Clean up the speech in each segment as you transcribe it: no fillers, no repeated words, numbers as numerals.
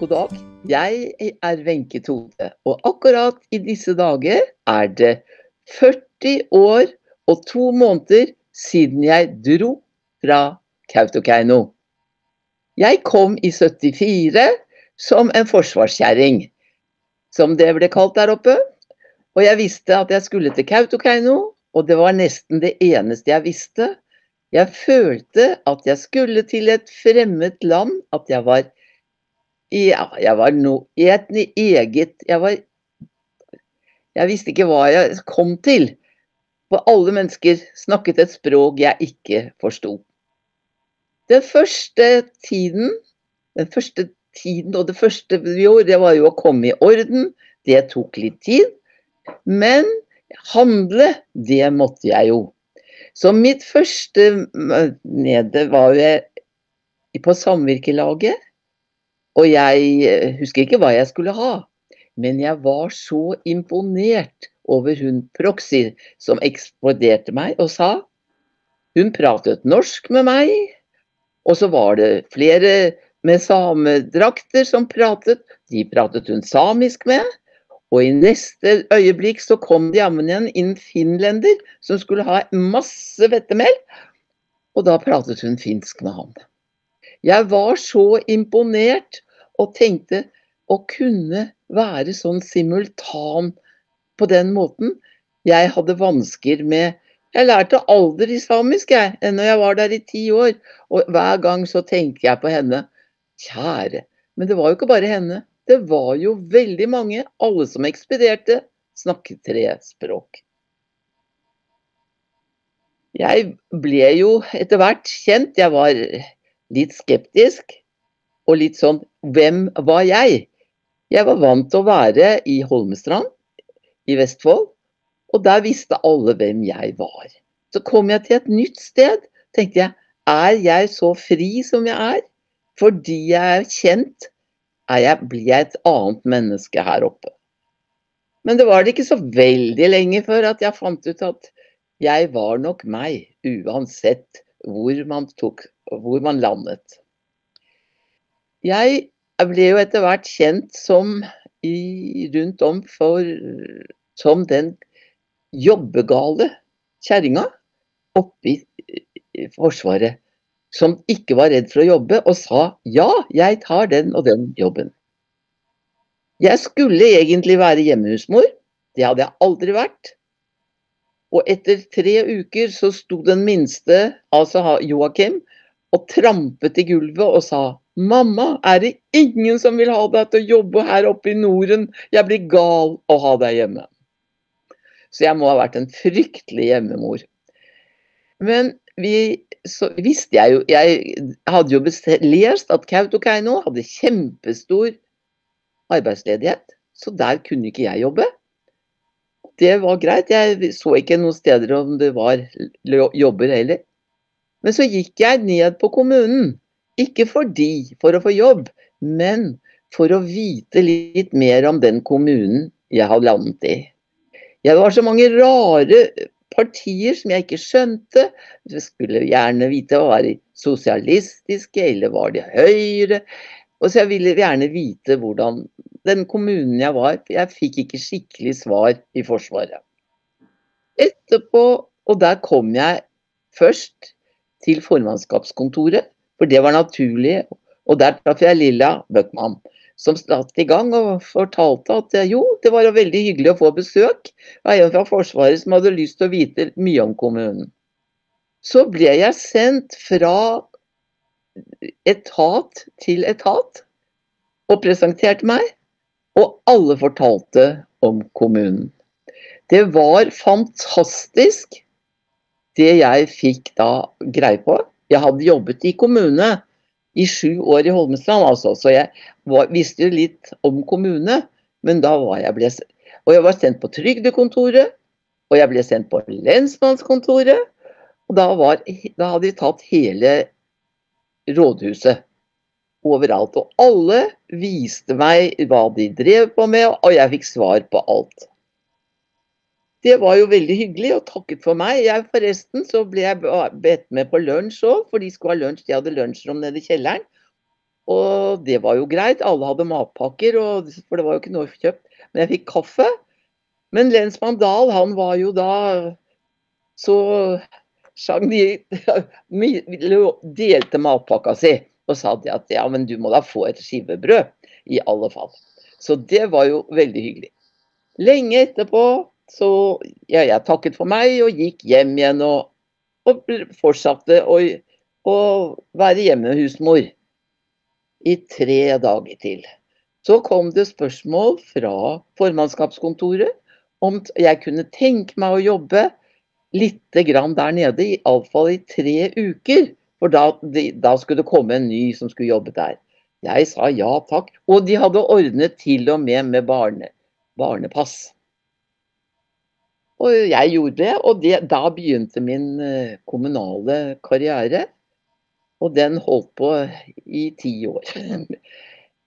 God dag, jeg Wenche Tode, og akkurat i disse dager det 40 år og 2 måneder siden jeg dro fra Kautokeino. Jeg kom i 74 som en forsvarskjerring, som det ble kalt der oppe, og jeg visste at jeg skulle til Kautokeino, og det var nesten det eneste jeg visste. Jeg følte at jeg skulle til et fremmed land, at jeg var i et eget, jeg visste ikke hva jeg kom til, for alle mennesker snakket et språk jeg ikke forstod. Den første tiden og det første vi gjorde, det var jo å komme i orden. Det tok litt tid, men handle, det måtte jeg jo. Så mitt første nede var jo på samvirkelaget, og jeg husker ikke hva jeg skulle ha, men jeg var så imponert over hun Proxy som ekspederte meg og sa, hun pratet norsk med meg, og så var det flere med samedrakter som pratet, de pratet hun samisk med, og i neste øyeblikk så kom det jammen igjen en finlender som skulle ha masse hvetemel, og da pratet hun finsk med ham. Jeg var så imponert og tenkte å kunne være sånn simultan på den måten. Jeg hadde vansker med, jeg lærte aldri samisk når jeg var der i 10 år, og hver gang så tenkte jeg på henne, kjære, men det var jo ikke bare henne, det var jo veldig mange, alle som ekspederte, snakket 3 språk. Jeg ble jo etter hvert kjent, jeg var litt skeptisk, og litt sånn, hvem var jeg? Jeg var vant til å være i Holmestrand, i Vestfold, og der visste alle hvem jeg var. Så kom jeg til et nytt sted, tenkte jeg så fri som jeg fordi jeg kjent, blir jeg et annet menneske her oppe. Men det var det ikke så veldig lenge før at jeg fant ut at jeg var nok meg, uansett hvor man landet. Jeg ble jo etter hvert kjent som rundt om som den jobbegale kjerringa oppe i Forsvaret, som ikke var redd for å jobbe, og sa, ja, jeg tar den og den jobben. Jeg skulle egentlig være hjemmehusmor, det hadde jeg aldri vært. Og etter 3 uker så sto den minste, altså Joakim, og trampet i gulvet og sa, mamma, det ingen som vil ha deg til å jobbe her oppe i Norden? Jeg blir gal å ha deg hjemme. Så jeg må ha vært en fryktelig hjemmemor. Men så visste jeg jo, jeg hadde jo lest at Kautokeino hadde kjempestor arbeidsledighet, så der kunne ikke jeg jobbe. Det var greit, jeg så ikke noen steder om det var jobber heller. Men så gikk jeg ned på kommunen, ikke for å få jobb, men for å vite litt mer om den kommunen jeg hadde landet i. Det var så mange rare partier som jeg ikke skjønte. Jeg skulle gjerne vite, var de sosialistiske, eller var de høyre? Og så jeg ville gjerne vite hvordan den kommunen jeg var, for jeg fikk ikke skikkelig svar i Forsvaret. Etterpå, og der kom jeg først til formannskapskontoret, for det var naturlig, og der traff jeg Lilla Bøckmann, som satt i gang og fortalte at jo, det var jo veldig hyggelig å få besøk av en fra Forsvaret som hadde lyst til å vite mye om kommunen. Så ble jeg sendt fra etat til etat og presenterte meg, og alle fortalte om kommunen. Det var fantastisk det jeg fikk da greie på. Jeg hadde jobbet i kommune i 7 år i Holmestrand, altså, så jeg visste jo litt om kommune, men da var jeg var sendt på trygdekontoret, og jeg ble sendt på lensmannskontoret, og da hadde vi tatt hele rådhuset overalt, og alle viste meg hva de drev på med, og jeg fikk svar på alt. Det var jo veldig hyggelig og takket for meg. Forresten så ble jeg bedt med på lunsj også, for de skulle ha lunsj, de hadde lunsjrom nede i kjelleren. Og det var jo greit, alle hadde matpakker, for det var jo ikke noe kjøpt. Men jeg fikk kaffe. Men lensmann Dahl, han var jo da så delte matpakka si, og sa de at ja, men du må da få et skivebrød, i alle fall. Så det var jo veldig hyggelig. Lenge etterpå, så jeg takket for meg, og gikk hjem igjen, og fortsatte å være hjemmehusmor i 3 dager til. Så kom det spørsmål fra formannskapskontoret om jeg kunne tenke meg å jobbe litt grann der nede, i alle fall i 3 uker, for da skulle det komme en ny som skulle jobbe der. Jeg sa ja takk, og de hadde ordnet til og med barnepass. Og jeg gjorde det, og da begynte min kommunale karriere, og den holdt på i 10 år.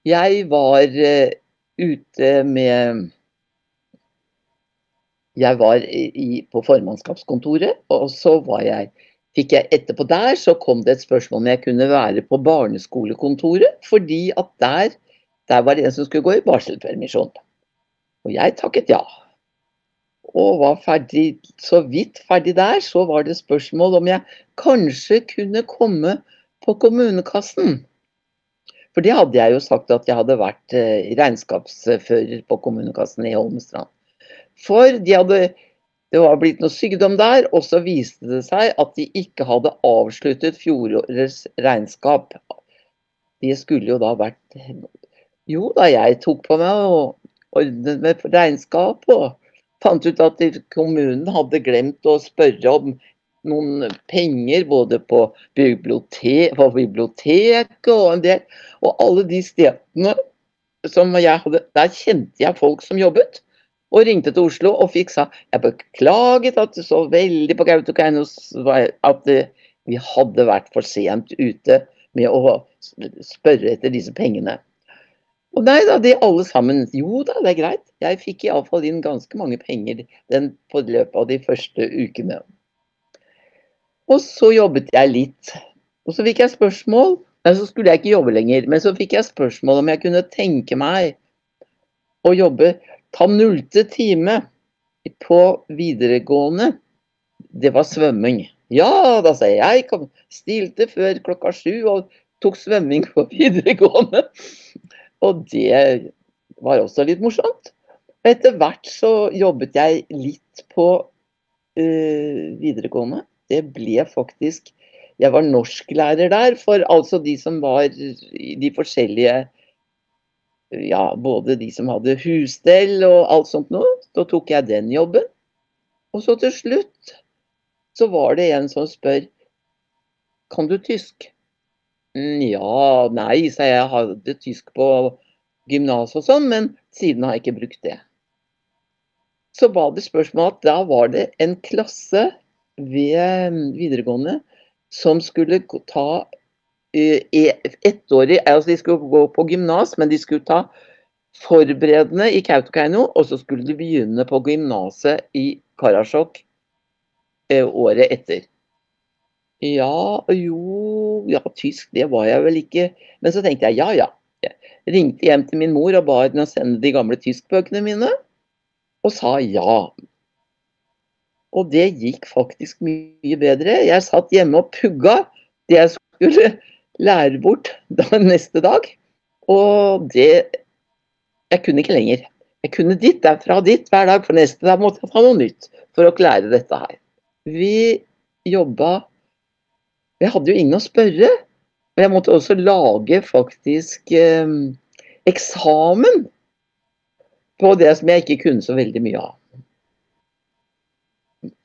Jeg var ute med Jeg var på formannskapskontoret, og så fikk jeg etterpå der, så kom det et spørsmål om jeg kunne være på barneskolekontoret, fordi at der var det en som skulle gå i barselpermisjon. Og jeg takket ja. Og var ferdig, så vidt ferdig der, så var det spørsmål om jeg kanskje kunne komme på kommunekassen. For det hadde jeg jo sagt at jeg hadde vært regnskapsfører på kommunekassen i Holmestrand. For det var blitt noe sykdom der, og så viste det seg at de ikke hadde avsluttet fjorårets regnskap. Det skulle jo da vært... Jo da, jeg tok på meg og ordnet med regnskap, og fant ut at kommunen hadde glemt å spørre om noen penger, både på biblioteket og en del, og alle de stedene som jeg hadde, der kjente jeg folk som jobbet, og ringte til Oslo og sa, jeg beklaget at det så veldig på Kautokeino at vi hadde vært for sent ute med å spørre etter disse pengene. Og nei da, de alle sammen, jo da, det er greit. Jeg fikk i alle fall inn ganske mange penger på løpet av de første ukene. Og så jobbet jeg litt, og så fikk jeg spørsmål, så skulle jeg ikke jobbe lenger, men så fikk jeg spørsmål om jeg kunne tenke meg å ta 0. time på videregående. Det var svømming. Ja, da sa jeg, stilte før klokka 7 og tok svømming på videregående. Og det var også litt morsomt. Etter hvert så jobbet jeg litt på videregående. Det ble faktisk, jeg var norsklærer der, for altså de som var de forskjellige, ja, både de som hadde husstell og alt sånt noe, så tok jeg den jobben. Og så til slutt, så var det en som spør, kan du tysk? Ja, nei, sa jeg hadde tysk på gymnas og sånn, men siden har jeg ikke brukt det. Så var det spørsmål at da var det en klasse ved videregående som skulle ta ettårig, altså de skulle gå på gymnas, men de skulle ta forberedende i Kautokeino, og så skulle de begynne på gymnaset i Karasjok året etter. Ja, tysk, det var jeg vel ikke. Men så tenkte jeg, ja. Jeg ringte hjem til min mor og ba henne å sende de gamle tyskbøkene mine, og sa ja. Og det gikk faktisk mye bedre. Jeg satt hjemme og pugga det jeg skulle lære bort neste dag, og jeg kunne ikke lenger. Jeg kunne ditt derfra ditt hver dag, for neste dag måtte jeg ta noe nytt for å klare dette her. Vi jobbet. Jeg hadde jo ingen å spørre, og jeg måtte også lage faktisk eksamen på det som jeg ikke kunne så veldig mye av.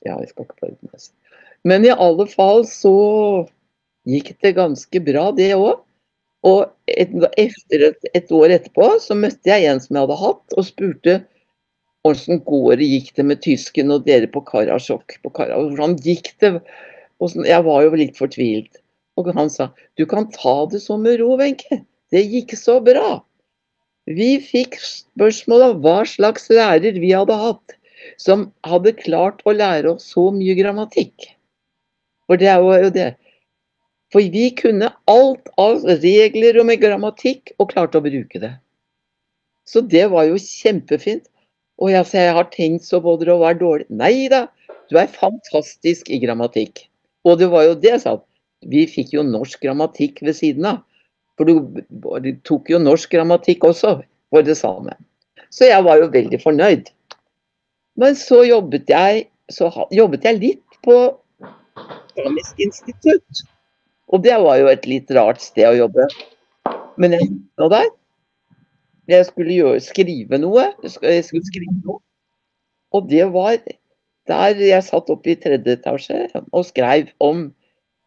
Ja, jeg skal ikke få det mest. Men i alle fall så gikk det ganske bra det også. Og etter et år etterpå så møtte jeg en som jeg hadde hatt, og spurte hvordan gikk det med tysken og dere på Karasjok. Hvordan gikk det? Jeg var jo litt fortvilt, og han sa, du kan ta det så med ro, Wenche, det gikk så bra. Vi fikk spørsmål om hva slags lærer vi hadde hatt, som hadde klart å lære oss så mye grammatikk. For det er jo det. For vi kunne alt av regler og med grammatikk, og klarte å bruke det. Så det var jo kjempefint. Og jeg sa, jeg har tenkt så på dere å være dårlig. Neida, du er fantastisk i grammatikk. Og det var jo det, sa han. Vi fikk jo norsk grammatikk ved siden av. For du tok jo norsk grammatikk også, for det samme. Så jeg var jo veldig fornøyd. Men så jobbet jeg litt på Samisk institutt. Og det var jo et litt rart sted å jobbe. Men jeg jobbet der. Jeg skulle skrive noe. Og det var der jeg satt oppe i 3. etasje og skrev om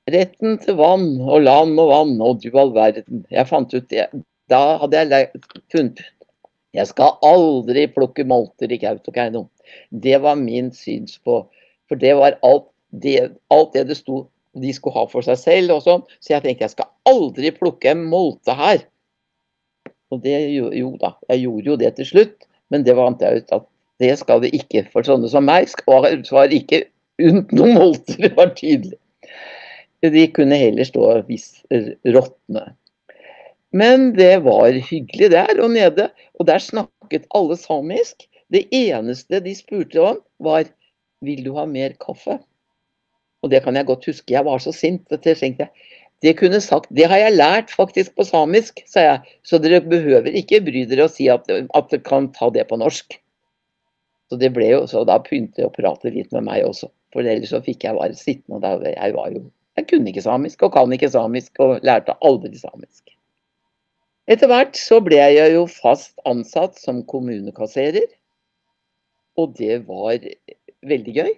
retten til vann og land og vann og du all verden. Jeg fant ut det. Da hadde jeg funnet jeg skal aldri plukke molter i Kautokeino. Det var min syns på. For det var alt det sto de skulle ha for seg selv og sånn. Så jeg tenkte jeg skal aldri plukke en molte her. Og det jo da, jeg gjorde jo det til slutt, men det vant jeg ut at det skal det ikke for sånne som meg, var ikke unt noen molter, det var tydelig. De kunne heller stå råtne. Men det var hyggelig der og nede, og der snakket alle samisk. Det eneste de spurte om var, vil du ha mer kaffe? Og det kan jeg godt huske, jeg var så sint, at jeg tenkte, det har jeg lært faktisk på samisk, sa jeg, så dere behøver ikke bry dere og si at dere kan ta det på norsk. Så det ble jo, så da begynte jeg å prate litt med meg også, for ellers så fikk jeg bare sittende, og jeg kunne ikke samisk, og kan ikke samisk, og lærte aldri samisk. Etter hvert så ble jeg jo fast ansatt som kommunekasserer, og det var veldig gøy,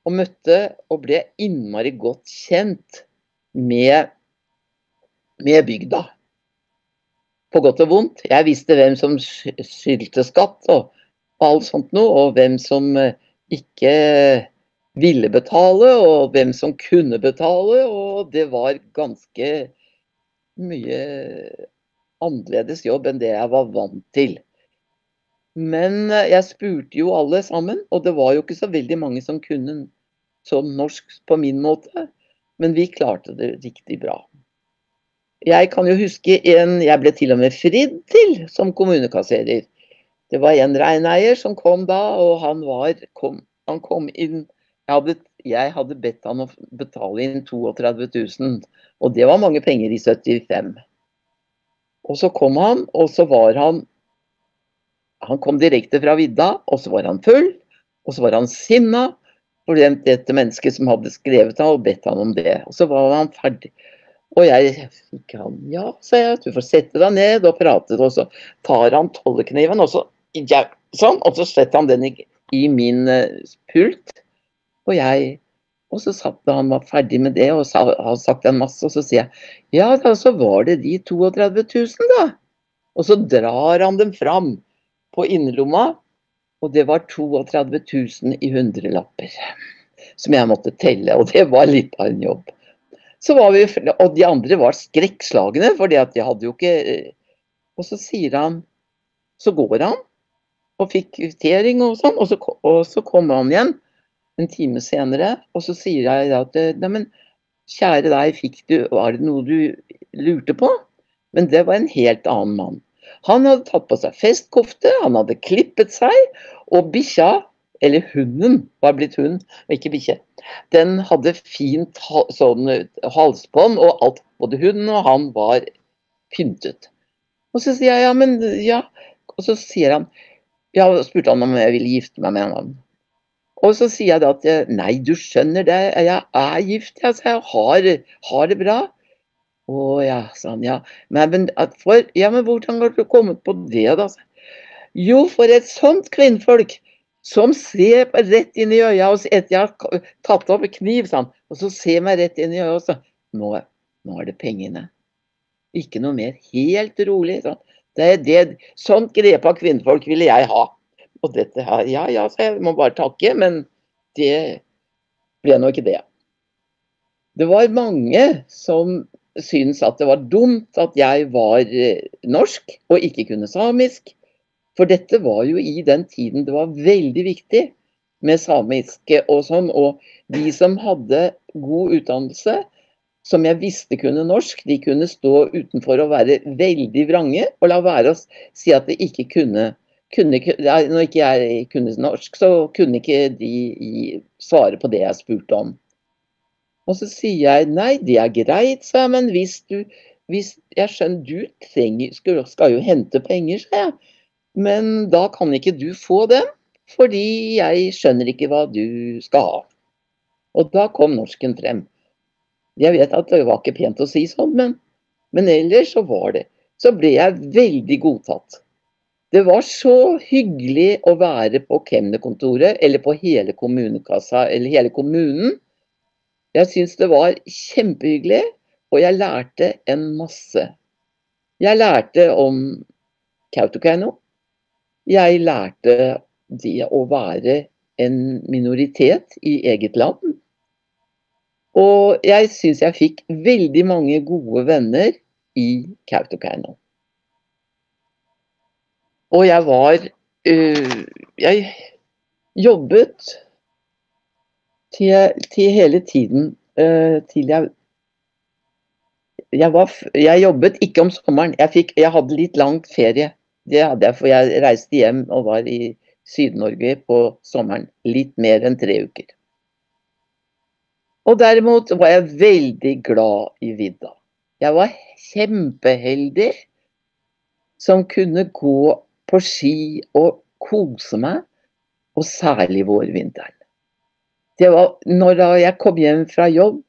og møtte og ble innmari godt kjent med bygda. På godt og vondt. Jeg visste hvem som skyldte skatt og alt sånt noe, og hvem som ikke ville betale, og hvem som kunne betale, og det var ganske mye annerledes jobb enn det jeg var vant til. Men jeg spurte jo alle sammen, og det var jo ikke så veldig mange som kunne sånn norsk på min måte, men vi klarte det riktig bra. Jeg kan jo huske jeg ble til og med fridd til som kommunekasserer. Det var en reineier som kom da, og han kom inn, jeg hadde bedt han å betale inn 32 000, og det var mange penger i 75. Og så kom han, og så var han kom direkte fra vidda, og så var han full, og så var han sinna, for dette mennesket som hadde skrevet han og bedt han om det. Og så var han ferdig. Og jeg fikk han, ja, sa jeg, du får sette deg ned og prate, og så tar han tollekniven, og så, ja, sånn, og så setter han den i min pult, og så satt han var ferdig med det, og har sagt en masse, og så sier jeg, ja, da så var det de 32 000 da. Og så drar han dem fram på innerlomma, og det var 32 000 i 100-lapper, som jeg måtte telle, og det var litt av en jobb. Så var vi, og de andre var skrekkslagene, for at de hadde jo ikke, og så sier han, så går han, og fikk kvittering og sånn, og så kom han igjen en time senere, og så sier jeg at, nei, men kjære deg, var det noe du lurte på? Men det var en helt annen mann. Han hadde tatt på seg festkofte, han hadde klippet seg, og bikkja, eller hunden, var blitt hund, og ikke bikkje, den hadde fint sånn halsbånd og alt, både hunden og han var pyntet. Og så sier jeg, ja, men, ja, og så sier han, ja, spurte han om jeg ville gifte meg med han. Og så sier jeg da at, nei, du skjønner det, jeg er gift, jeg har det bra. Å ja, sa han, ja. Men hvordan har du kommet på det da? Jo, for et sånt kvinnfolk som ser rett inn i øya, og etter jeg har tatt opp kniv, sa han, og så ser meg rett inn i øya, og så, nå er det pengene. Ikke noe mer, helt rolig, sa han. Sånt grep av kvinnfolk ville jeg ha. Og dette her, ja, så jeg må bare takke, men det ble nå ikke det. Det var mange som synes at det var dumt at jeg var norsk og ikke kunne samisk, for dette var jo i den tiden det var veldig viktig med samiske og sånn, og de som hadde god utdannelse, som jeg visste kunne norsk, de kunne stå utenfor og være veldig vrange, og la være å si at de ikke når ikke jeg kunne norsk, så kunne ikke de svare på det jeg spurte om. Og så sier jeg, nei, det er greit, sa jeg, men jeg skjønner, skal jo hente penger, sa jeg, men da kan ikke du få dem, fordi jeg skjønner ikke hva du skal ha. Og da kom norsken frem. Jeg vet at det var ikke pent å si sånn, men ellers så var det. Så ble jeg veldig godtatt. Det var så hyggelig å være på kemnerkontoret, eller på hele kommunekassa, eller hele kommunen. Jeg synes det var kjempehyggelig, og jeg lærte en masse. Jeg lærte om Kautokeino. Jeg lærte det å være en minoritet i eget land. Og jeg synes jeg fikk veldig mange gode venner i Kautokeino. Og jeg jobbet til hele tiden, til jeg jobbet ikke om sommeren. Jeg hadde litt lang ferie. Det hadde jeg, for jeg reiste hjem og var i Syd-Norge på sommeren. Litt mer enn 3 uker. Og derimot var jeg veldig glad i vidda. Jeg var kjempeheldig som kunne gå på ski og kose meg, og særlig vårvinteren. Det var når jeg kom hjem fra jobb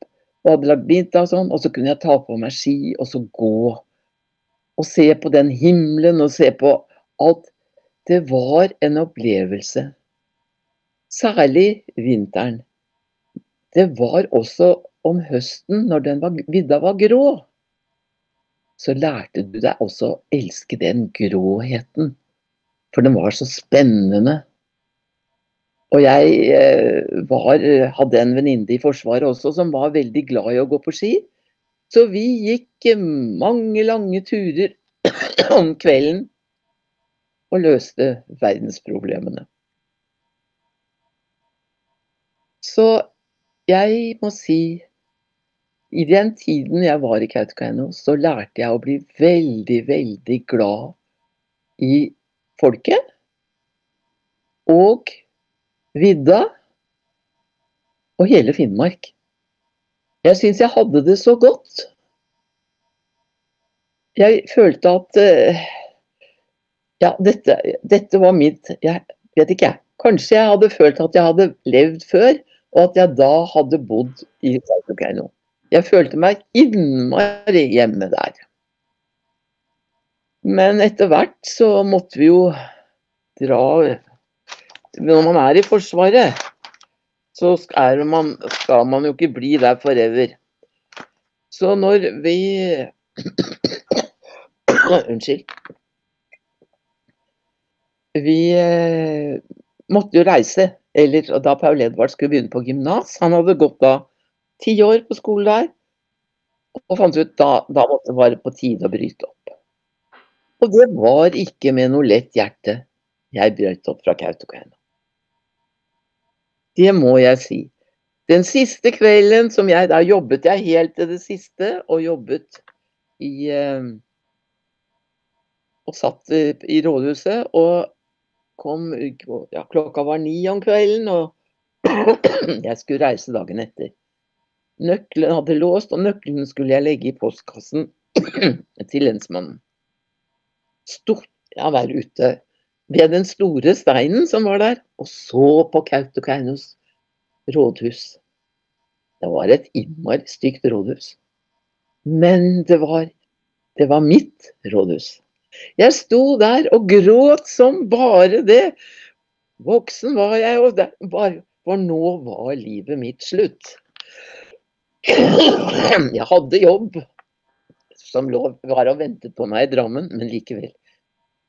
og hadde lagt middag og sånn, og så kunne jeg ta på meg ski og så gå og se på den himmelen og se på alt. Det var en opplevelse. Særlig vinteren. Det var også om høsten, når vidda var grå, så lærte du deg også å elske den gråheten, for den var så spennende. Og jeg hadde en venninne i Forsvaret også, som var veldig glad i å gå på ski, så vi gikk mange lange turer om kvelden, og løste verdensproblemene. Så jeg må si, i den tiden jeg var i Kautokeino, så lærte jeg å bli veldig, veldig glad i folket, og vidda, og hele Finnmark. Jeg synes jeg hadde det så godt. Jeg følte at, ja, dette var mitt, jeg vet ikke jeg, kanskje jeg hadde følt at jeg hadde levd før, og at jeg da hadde bodd i Kautokeino. Jeg følte meg innmari hjemme der. Men etter hvert så måtte vi jo dra. Når man er i Forsvaret, så skal man jo ikke bli der forever. Så når vi unnskyld. Vi måtte jo reise, da Paul Edvard skulle begynne på gymnas. Han hadde gått da 10 år på skole der, og fant ut da måtte det være på tide å bryte opp. Og det var ikke med noe lett hjerte jeg brøt opp fra Kautokeino. Det må jeg si. Den siste kvelden som da jobbet jeg helt til det siste, og jobbet og satt i rådhuset, og klokka var 9 om kvelden, og jeg skulle reise dagen etter. Nøkkelen hadde låst, og nøkkelen skulle jeg legge i postkassen til lensmannen. Jeg var ute ved den store steinen som var der, og så på Kautokeinos rådhus. Det var et innmari stygt rådhus. Men det var mitt rådhus. Jeg sto der og gråt som bare det. Voksen var jeg, for nå var livet mitt slutt. Jeg hadde jobb som var og ventet på meg i Drammen, men likevel.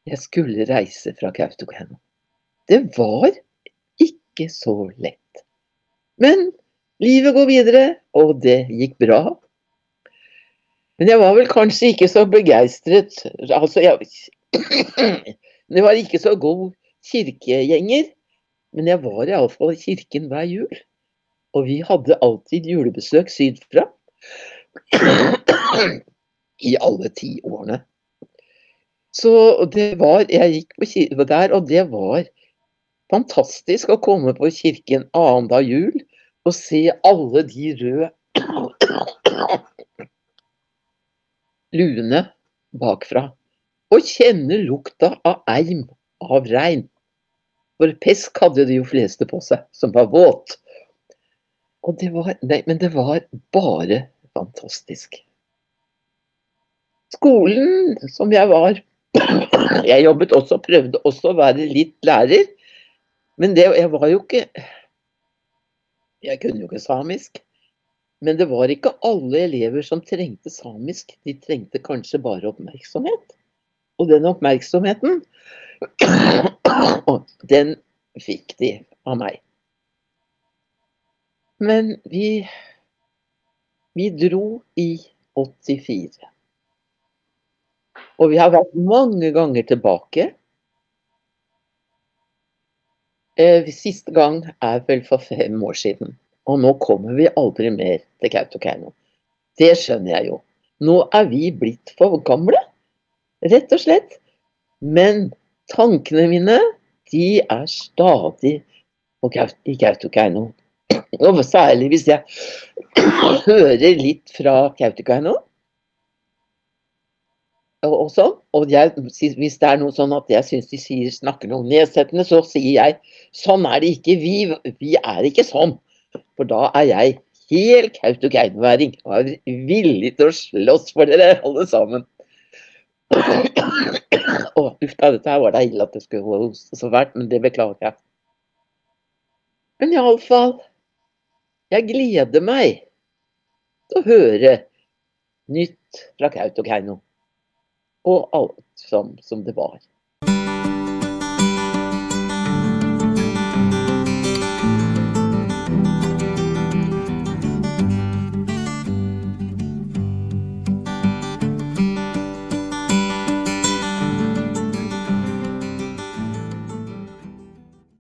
Jeg skulle reise fra Kautokeino. Det var ikke så lett. Men livet går videre, og det gikk bra. Men jeg var vel kanskje ikke så begeistret. Altså, det var ikke så god kirkegjenger, men jeg var i alle fall i kirken hver jul. Og vi hadde alltid julebesøk sydfra. I alle 10 årene. Så jeg gikk på kirke der, og det var fantastisk å komme på kirken annendag jul og se alle de røde luene bakfra. Og kjenne lukta av eim av regn. For pesk hadde de jo fleste på seg, som var våt. Og men det var bare fantastisk. Skolen som jeg var Jeg jobbet også, prøvde også å være litt lærer. Men jeg var jo ikke Jeg kunne jo ikke samisk. Men det var ikke alle elever som trengte samisk. De trengte kanskje bare oppmerksomhet. Og den oppmerksomheten, den fikk de av meg. Men vi dro i 84. Og vi har vært mange ganger tilbake. Siste gang vel for 5 år siden. Og nå kommer vi aldri mer til Kautokeino. Det skjønner jeg jo. Nå vi blitt for gamle, rett og slett. Men tankene mine, de stadig i Kautokeino. Og særlig hvis jeg hører litt fra Kautokeino. Og sånn. Og hvis det noe sånn at jeg synes de snakker noe nedsettende, så sier jeg, sånn det ikke, vi ikke sånn. For da jeg helt Kautokeino-væring, og villig til å slåss for dere alle sammen. Uff da, dette her var det ille at det skulle hoste så vært, men det beklager jeg. Men i alle fall, jeg gleder meg til å høre nytt fra Kautokeino. Og alt som det var.